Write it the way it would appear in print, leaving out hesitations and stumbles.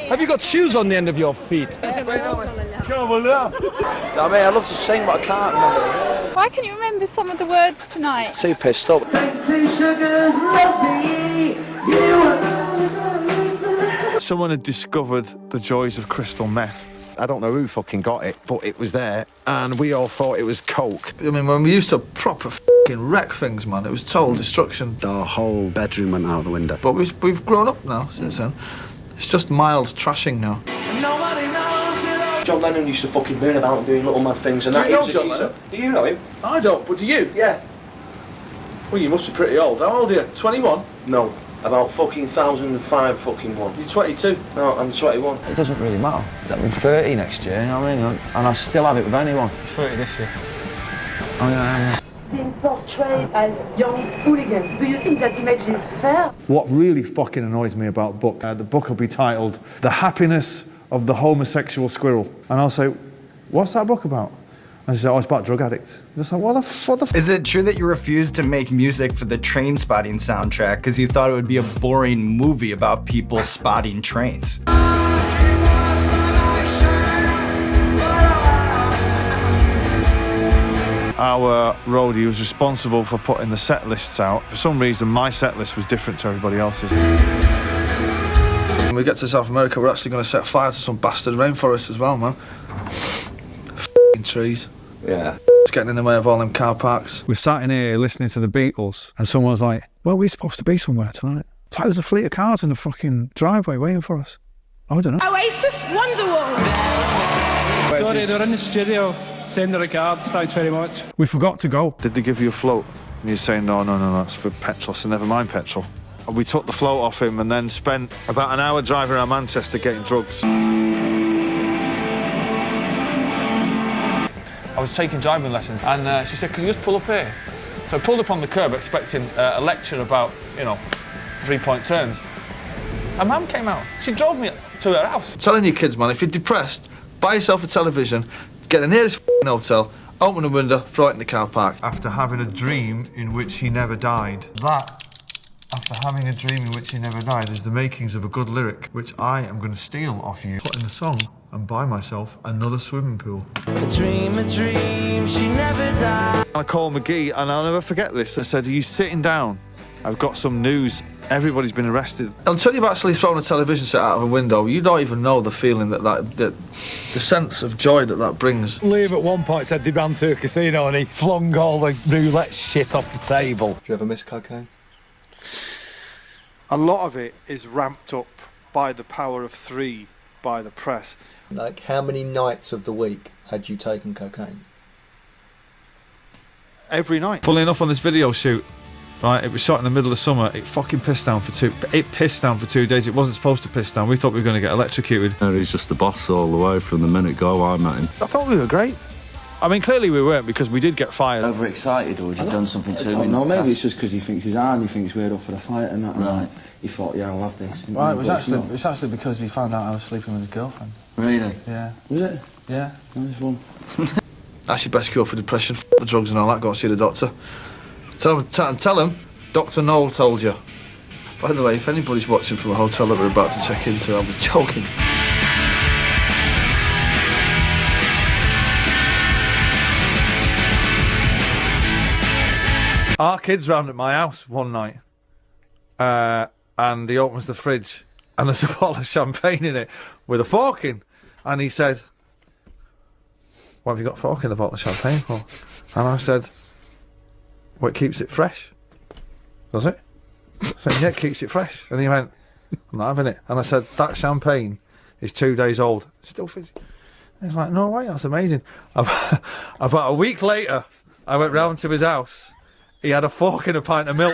Have you got shoes on the end of your feet? I mean, I love to sing, but I can't remember. Why can you remember some of the words tonight? Too pissed up. Someone had discovered the joys of crystal meth. I don't know who fucking got it, but it was there, and we all thought it was coke. I mean, when we used to proper fucking wreck things, man, it was total destruction. The whole bedroom went out the window. But we've grown up now since then. It's just mild trashing now. John Lennon used to fucking moon about and doing little mad things and that. Do you know John Lennon? Do you know him? I don't, but do you? Yeah. Well, you must be pretty old. How old are you? 21? No. About fucking 1005 fucking one. You're 22? No, I'm 21. It doesn't really matter. I'm 30 next year, you know what I mean? And I still have it with anyone. He's 30 this year. Oh, yeah. Being portrayed as young hooligans. Do you think that image is fair? What really fucking annoys me about the book will be titled The Happiness of the Homosexual Squirrel. And I'll say, what's that book about? And she said, oh, it's about drug addicts. Just like, what the f? Is it true that you refused to make music for the Train Spotting soundtrack because you thought it would be a boring movie about people spotting trains? Our roadie was responsible for putting the set lists out. For some reason, my set list was different to everybody else's. When we get to South America, we're actually going to set fire to some bastard rainforest as well, man. F***ing trees. Yeah. It's getting in the way of all them car parks. We're sat in here listening to the Beatles, and someone's like, well, we're supposed to be somewhere tonight. It's like there's a fleet of cars in the fucking driveway waiting for us. I don't know. Oasis Wonderwall. Sorry, they're in the studio. Send the regards, thanks very much. We forgot to go. Did they give you a float? And you're saying, no, that's for petrol, so never mind petrol. And we took the float off him and then spent about an hour driving around Manchester getting drugs. I was taking driving lessons and she said, can you just pull up here? So I pulled up on the curb expecting a lecture about, 3-point turns. A mum came out. She drove me to her house. I'm telling you kids, man, if you're depressed, buy yourself a television, get the nearest hotel, open the window, throw it in the car park. After having a dream in which he never died. That, after having a dream in which he never died, is the makings of a good lyric, which I am going to steal off you, put in a song, and buy myself another swimming pool. A dream, she never died. I called McGee, and I'll never forget this. I said, are you sitting down? I've got some news. Everybody's been arrested. Until you've actually thrown a television set out of a window, you don't even know the feeling that the sense of joy that brings. Liam at one point said they ran through a casino and he flung all the roulette shit off the table. Do you ever miss cocaine? A lot of it is ramped up by the power of 3 by the press. Like, how many nights of the week had you taken cocaine? Every night. Funnily enough, on this video shoot, right, it was shot in the middle of summer. It fucking pissed down for 2 days. It wasn't supposed to piss down. We thought we were going to get electrocuted. He's just the boss all the way from the minute go I met him. I thought we were great. I mean, clearly we weren't, because we did get fired. Overexcited, or had you done something to him? No, maybe it's just because he thinks he's hard, he thinks we're up for the fight and that. Right. And he thought, yeah, I'll have this. Well, it was actually because he found out I was sleeping with his girlfriend. Really? Yeah. Was it? Yeah. Nice one. That's your best cure for depression. F the drugs and all that. Go and see the doctor. Tell him Dr. Noel told you. By the way, if anybody's watching from a hotel that we're about to check into, I'll be joking. Our kid's round at my house one night, and he opens the fridge, and there's a bottle of champagne in it with a fork in, and he said, what have you got a fork in the bottle of champagne for? And I said, well, it keeps it fresh. Does it? I said, yeah, it keeps it fresh. And he went, I'm not having it. And I said, that champagne is 2 days old. Still fizzy. And he's like, no way, that's amazing. About a week later, I went round to his house. He had a fork and a pint of milk.